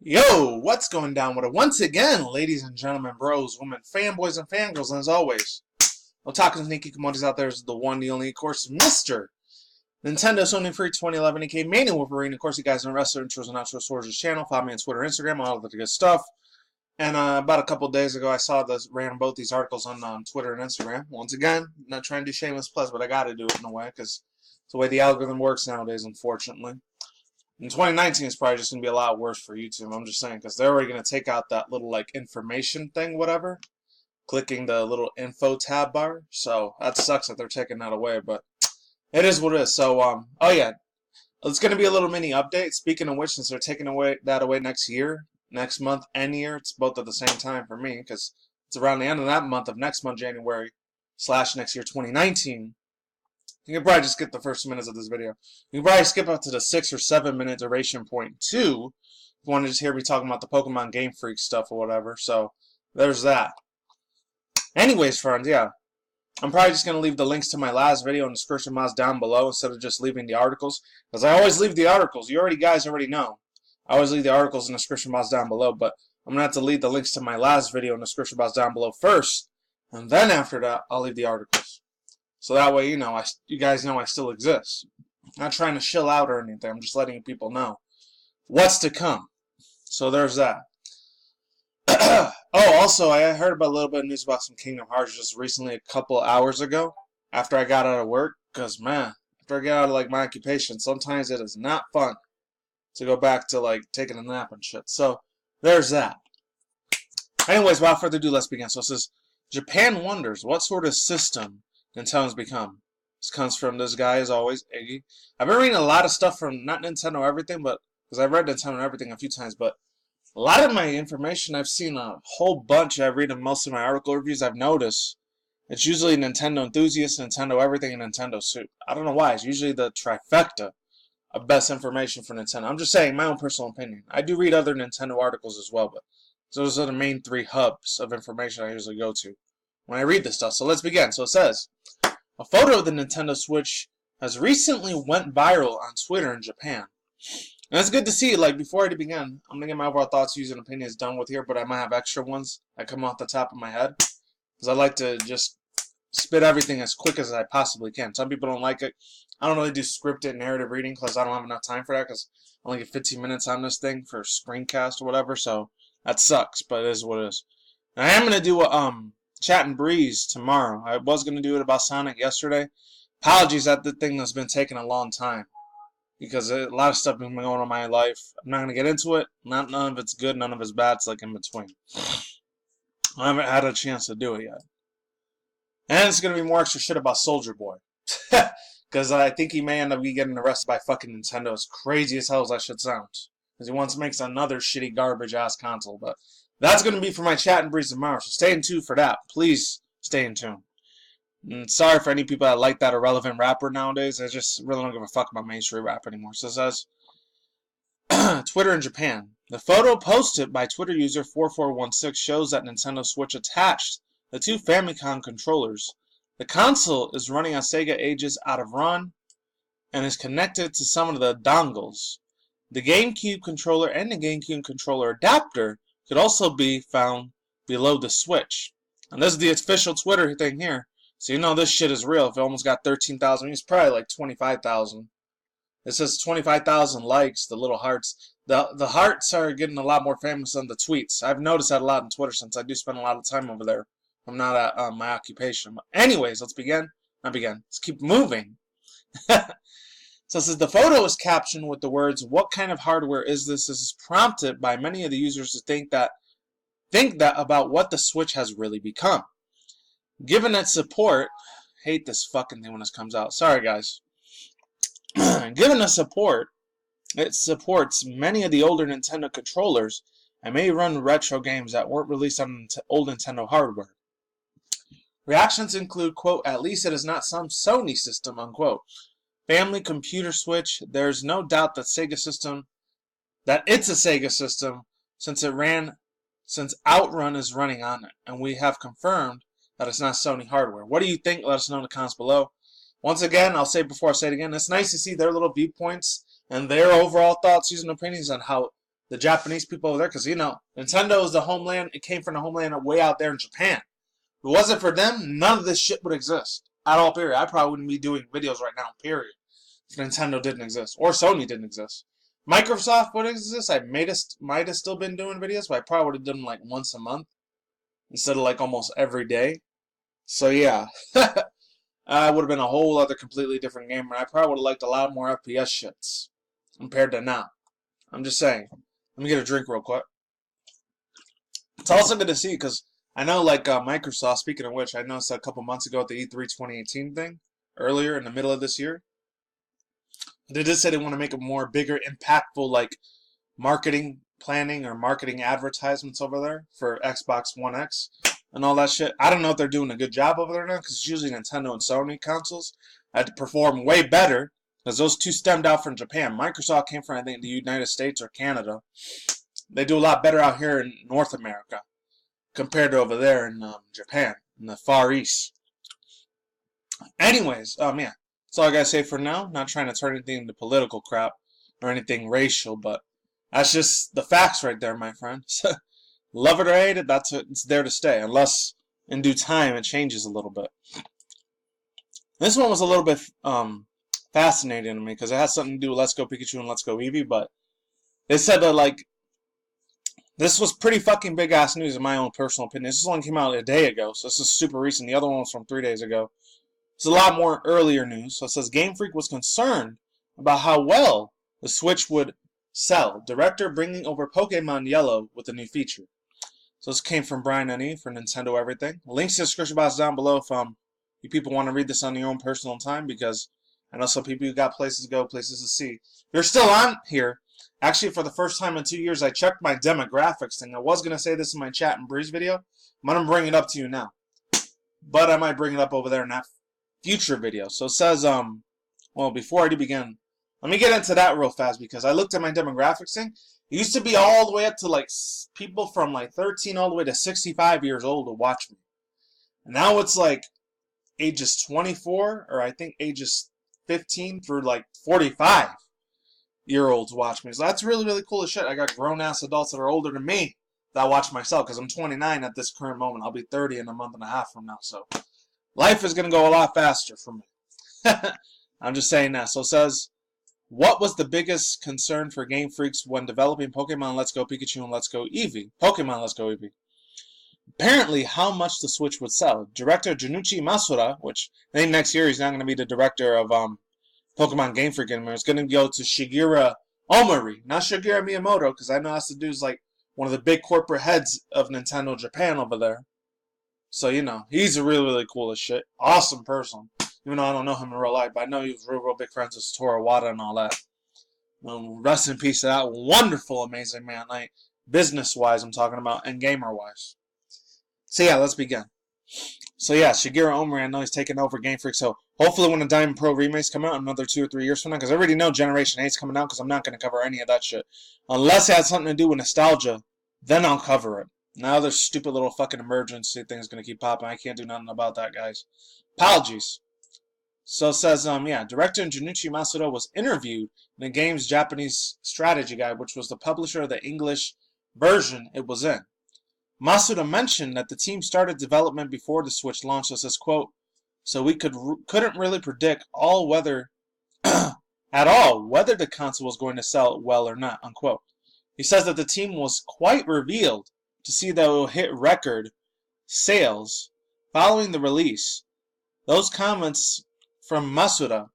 Yo, what's going down with it? Once again, ladies and gentlemen, bros, women, fanboys, and fangirls, and as always, otaku and Hikikomori's out there is the one, the only, of course, Mr. Nintendo Sony Free 2011 aka Mania Wolverine. Of course, you guys know wrestler intros and outros towards his channel. Follow me on Twitter, Instagram, all of the good stuff. And about a couple days ago, I saw ran both these articles on Twitter and Instagram. Once again, not trying to do shameless plus, but I got to do it in a way because it's the way the algorithm works nowadays, unfortunately. In 2019, it's probably just going to be a lot worse for YouTube. I'm just saying, because they're already going to take out that little, like, information thing, whatever. Clicking the little info tab bar. So, that sucks that they're taking that away, but it is what it is. So, oh yeah. It's going to be a little mini update. Speaking of which, since they're taking that away next year, next month and year, it's both at the same time for me, because it's around the end of that month of next month, January, / next year, 2019. You can probably just skip the first minutes of this video. You can probably skip up to the 6 or 7 minute duration point 2 if you want to just hear me talking about the Pokemon Gamefreak stuff or whatever. So, there's that. Anyways, friends, yeah. I'm probably just going to leave the links to my last video in the description box down below instead of just leaving the articles. Because I always leave the articles. You guys already know. I always leave the articles in the description box down below. But I'm going to have to leave the links to my last video in the description box down below first. And then after that, I'll leave the articles. So that way, you guys know I still exist. I'm not trying to shill out or anything. I'm just letting people know what's to come. So there's that. Oh, also, I heard about a little bit of news about some Kingdom Hearts just recently, a couple hours ago, after I got out of work. Because, man, after I get out of, like, my occupation, sometimes it is not fun to go back to, like, taking a nap and shit. So, there's that. Anyways, without further ado, let's begin. So it says, Japan wonders what sort of system Nintendo's become. This comes from this guy, as always, Iggy. I've been reading a lot of stuff from, not Nintendo Everything, but, because I've read Nintendo Everything a few times, but a lot of my information, I've seen a whole bunch. I read in most of my article reviews, I've noticed. It's usually Nintendo Enthusiast, Nintendo Everything, and Nintendo Soup. I don't know why. It's usually the trifecta of best information for Nintendo. I'm just saying, my own personal opinion. I do read other Nintendo articles as well, but those are the main 3 hubs of information I usually go to when I read this stuff. So let's begin. So it says, a photo of the Nintendo Switch has recently went viral on Twitter in Japan. And it's good to see. Like, before I begin, I'm going to get my overall thoughts, views, and opinions done with here, but I might have extra ones that come off the top of my head. Because I like to just spit everything as quick as I possibly can. Some people don't like it. I don't really do scripted narrative reading because I don't have enough time for that, because I only get 15 minutes on this thing for a screencast or whatever, so that sucks, but it is what it is. And I am going to do a chat and breeze tomorrow. I was going to do it about Sonic yesterday. Apologies that the thing has been taking a long time, because a lot of stuff has been going on in my life. I'm not going to get into it. None of it's good, none of it's bad. It's like in between. I haven't had a chance to do it yet. And it's going to be more extra shit about Soldier Boy. Because I think he may end up getting arrested by fucking Nintendo. As crazy as hell as that shit sounds. Because he wants to make another shitty garbage-ass console. But that's going to be for my chat and breeze tomorrow. So stay in tune for that. Please stay in tune. And sorry for any people that like that irrelevant rapper nowadays. I just really don't give a fuck about mainstream rap anymore. So it says, Twitter in Japan. The photo posted by Twitter user 4416 shows that Nintendo Switch attached the 2 Famicom controllers. The console is running on Sega Ages out of ROM and is connected to some of the dongles. The GameCube controller and the GameCube controller adapter could also be found below the Switch. And this is the official Twitter thing here. So you know this shit is real. If it almost got 13,000, it's probably like 25,000. It says 25,000 likes, the little hearts. The hearts are getting a lot more famous than the tweets. I've noticed that a lot on Twitter since I do spend a lot of time over there. I'm not at my occupation. But anyways, let's begin. Let's keep moving. So it says the photo is captioned with the words, "What kind of hardware is this?" This is prompted by many of the users to think that about what the Switch has really become. Given its support, hate this fucking thing when this comes out. Sorry, guys. Given the support, it supports many of the older Nintendo controllers and may run retro games that weren't released on old Nintendo hardware. Reactions include, quote, "At least it is not some Sony system," unquote. Family computer Switch. There's no doubt that it's a Sega system since Outrun is running on it, and we have confirmed that it's not Sony hardware. What do you think? Let us know in the comments below. Once again, I'll say it before I say it again, it's nice to see their little viewpoints and their overall thoughts, views, and opinions on how the Japanese people over there, because, you know, Nintendo is the homeland. It came from the homeland way out there in Japan. If it wasn't for them, none of this shit would exist at all, period. I probably wouldn't be doing videos right now, period, if Nintendo didn't exist, or Sony didn't exist. Microsoft would exist. I might have still been doing videos, but I probably would have done them like once a month instead of like almost every day. So yeah, I would have been a whole other completely different gamer. I probably would have liked a lot more FPS shits compared to now. I'm just saying. Let me get a drink real quick. It's also good to see because I know like Microsoft, speaking of which, I noticed a couple months ago at the E3 2018 thing, earlier in the middle of this year, they did say they want to make a more bigger, impactful like marketing planning or marketing advertisements over there for Xbox One X and all that shit. I don't know if they're doing a good job over there now because it's usually Nintendo and Sony consoles had to perform way better because those two stemmed out from Japan. Microsoft came from, I think, the United States or Canada. They do a lot better out here in North America compared to over there in Japan, in the Far East. Anyways, yeah. That's all I gotta say for now. Not trying to turn anything into political crap or anything racial, but that's just the facts right there, my friend. Love it or hate it, it's there to stay. Unless in due time it changes a little bit. This one was a little bit fascinating to me because it has something to do with Let's Go Pikachu and Let's Go Eevee, but they said that like this was pretty fucking big ass news in my own personal opinion. This one came out a day ago, so this is super recent. The other one was from 3 days ago. It's a lot more earlier news. So it says Gamefreak was concerned about how well the Switch would sell. Director bringing over Pokemon Yellow with a new feature. So this came from Brian and E for Nintendo Everything. Links to the description box down below if you people want to read this on your own personal time, because I know some people who got places to go, places to see. They're still on here. Actually, for the first time in 2 years, I checked my demographics thing. I was going to say this in my chat and Breeze video. I'm going to bring it up to you now. But I might bring it up over there in that future video. So it says, well, before I do begin, let me get into that real fast because I looked at my demographics thing. It used to be all the way up to like people from like 13 all the way to 65 years old to watch me. And now it's like ages 24 or I think ages 15 through like 45-year-olds watch me. So that's really, really cool as shit. I got grown-ass adults that are older than me that watch myself because I'm 29 at this current moment. I'll be 30 in a month and a half from now. So life is going to go a lot faster for me. I'm just saying that. So it says, what was the biggest concern for Gamefreaks when developing Pokemon Let's Go Pikachu and Let's Go Eevee? Pokemon Let's Go Eevee. Apparently, how much the Switch would sell. Director Januchi Masuda, which I think next year he's not going to be the director of Pokemon Gamefreak anymore. It's going to go to Shigeru Ohmori, not Shigeru Miyamoto, because I know that's the dude's like one of the big corporate heads of Nintendo Japan over there. So, you know, he's a really, really cool as shit. Awesome person. Even though I don't know him in real life, but I know he was real, real big friends with Satoru Iwata and all that. Rest in peace to that wonderful, amazing man. Like, business-wise, I'm talking about, and gamer-wise. So, yeah, let's begin. So, yeah, Shigeru Ohmori, I know he's taking over Gamefreak, so hopefully when the Diamond Pro remakes come out another 2 or 3 years from now, because I already know Generation 8's coming out, because I'm not going to cover any of that shit. Unless it has something to do with nostalgia, then I'll cover it. Now there's stupid little fucking emergency things going to keep popping. I can't do nothing about that, guys. Apologies. So it says, yeah, director Januchi Masuda was interviewed in the game's Japanese strategy guide, which was the publisher of the English version it was in. Masuda mentioned that the team started development before the Switch launched. It says, quote, so we couldn't really predict at all whether the console was going to sell well or not, unquote. He says that the team was quite revealed to see that it will hit record sales following the release. Those comments from Masuda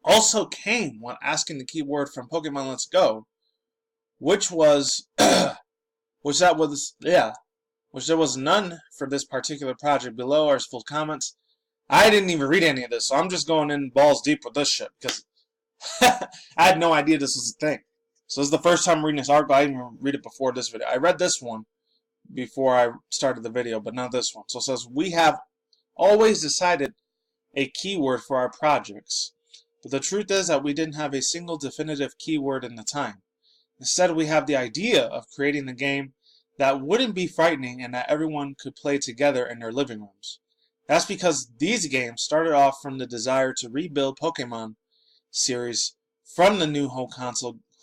also came when asking the keyword from Pokemon Let's Go, which there was none for this particular project. Below are full comments. I didn't even read any of this, so I'm just going in balls deep with this shit because I had no idea this was a thing. So this is the first time reading this article. I didn't even read it before this video. I read this one before I started the video, but not this one. So it says, we have always decided a keyword for our projects, but the truth is that we didn't have a single definitive keyword in the time. Instead, we have the idea of creating a game that wouldn't be frightening and that everyone could play together in their living rooms. That's because these games started off from the desire to rebuild Pokemon series from the new home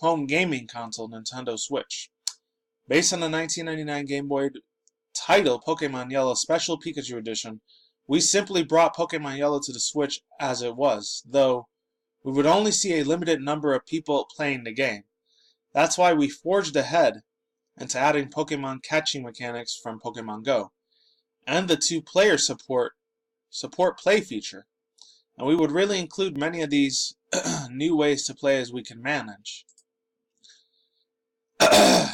home gaming console, Nintendo Switch. Based on the 1999 Game Boy title Pokemon Yellow Special Pikachu Edition, we simply brought Pokemon Yellow to the Switch as it was, though we would only see a limited number of people playing the game. That's why we forged ahead into adding Pokemon catching mechanics from Pokemon Go, and the two-player support play feature. And we would really include many of these new ways to play as we can manage. Alright.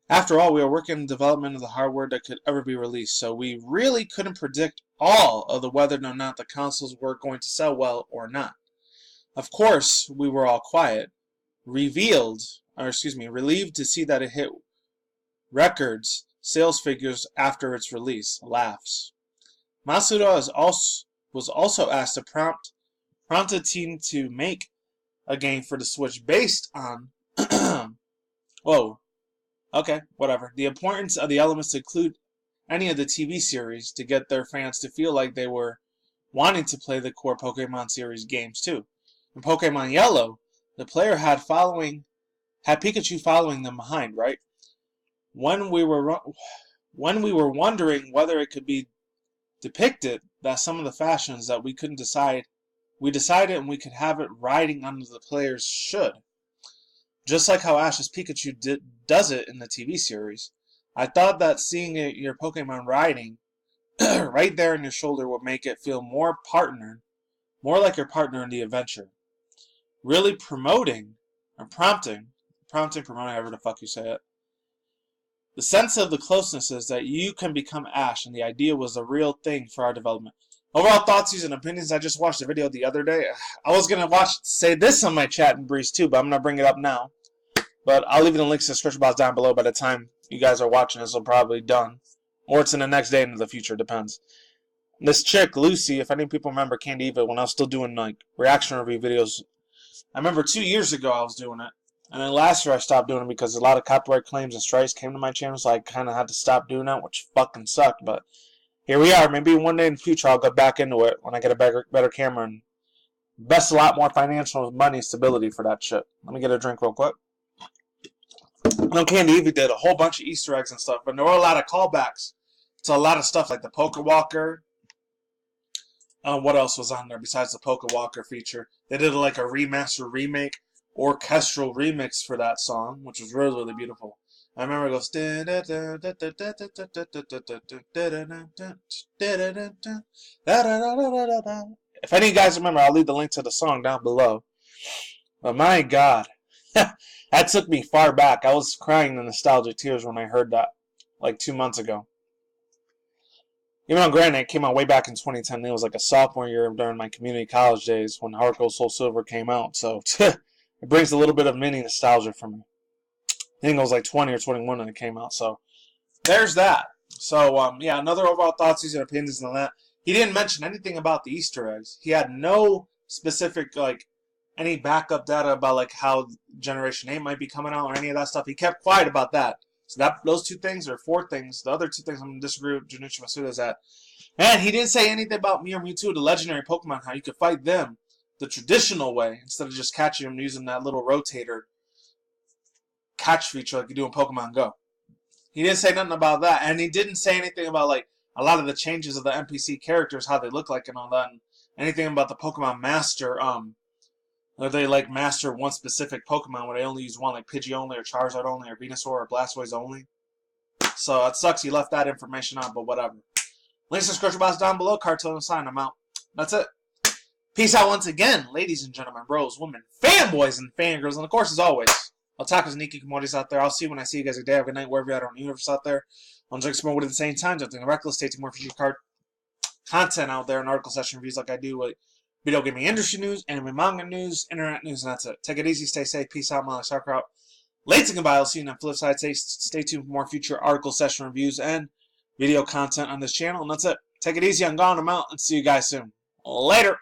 After all, we are working on the development of the hardware that could ever be released, so we really couldn't predict all of the whether or not the consoles were going to sell well or not. Of course, we were all quiet, relieved to see that it hit records sales figures after its release. Laughs. Masuda was also asked to prompt a team to make a game for the Switch based on whoa. Okay, whatever. The importance of the elements to include any of the TV series to get their fans to feel like they were wanting to play the core Pokemon series games too. In Pokemon Yellow, the player had Pikachu following them behind, right? When we were wondering whether it could be depicted that some of the fashions that we couldn't decide, we decided and we could have it riding under the player's should. Just like how Ash's Pikachu does it in the TV series. I thought that seeing your Pokemon riding right there on your shoulder would make it feel more like your partner in the adventure. Really promoting, however the fuck you say it. The sense of the closeness is that you can become Ash, and the idea was a real thing for our development. Overall thoughts, views, and opinions. I just watched a video the other day. I was going to say this on my chat and breeze too, but I'm going to bring it up now. But I'll leave it in the links to the description box down below. By the time you guys are watching this, it'll probably be done. Or it's in the next day into the future, depends. This chick, Lucy, if any people remember Candy Eva, when I was still doing like reaction review videos, I remember 2 years ago I was doing it. And then last year I stopped doing it because a lot of copyright claims and strikes came to my channel, so I kind of had to stop doing that, which fucking sucked. But here we are. Maybe one day in the future I'll go back into it when I get a better camera and invest a lot more financial money stability for that shit. Let me get a drink real quick. I know Candy Eevee did a whole bunch of Easter eggs and stuff, but there were a lot of callbacks to a lot of stuff like the Pokewalker. What else was on there besides the Pokewalker feature? They did like a remaster, remake, orchestral remix for that song, which was really, really beautiful. I remember it goes. If any of you guys remember, I'll leave the link to the song down below. But my God, that took me far back. I was crying the nostalgic tears when I heard that, like 2 months ago. Even though, granted, it came out way back in 2010. It was like a sophomore year during my community college days when Heart Gold Soul Silver came out. So it brings a little bit of mini nostalgia for me. I think I was like 20 or 21 when it came out. So there's that. So yeah, another overall thoughts, views, and opinions on that. He didn't mention anything about the Easter eggs. He had no specific like any backup data about like how Generation 8 might be coming out or any of that stuff. He kept quiet about that. So those 2 things or 4 things. The other 2 things I'm going to disagree with Januchi Masuda's at. And he didn't say anything about Mew or Mewtwo, the legendary Pokemon, how you could fight them the traditional way instead of just catching them using that little rotator catch feature like you do in Pokemon Go. He didn't say nothing about that. And he didn't say anything about like a lot of the changes of the NPC characters, how they look like and all that. And anything about the Pokemon Master, where they like master one specific Pokemon where they only use one, like Pidgey only or Charizard only or Venusaur or Blastoise only. So it sucks he left that information out, but whatever. Links in the description box down below. Cartoon and sign. I'm out. That's it. Peace out once again, ladies and gentlemen, bros, women, fanboys, and fangirls, and of course, as always, otakus and Hikikomori out there. I'll see you when I see you guys. Good day, have a good night, wherever you're at on the universe out there. On drink some more wood at the same time. Something reckless. Stay tuned more for your card content out there and article session reviews like I do with video gaming industry news, anime manga news, internet news, and that's it. Take it easy, stay safe, peace out, my sauerkraut. Let's and goodbye. I'll see you on the flip side. Stay tuned for more future article session reviews and video content on this channel, and that's it. Take it easy, I'm gone, I'm out, and see you guys soon. Later.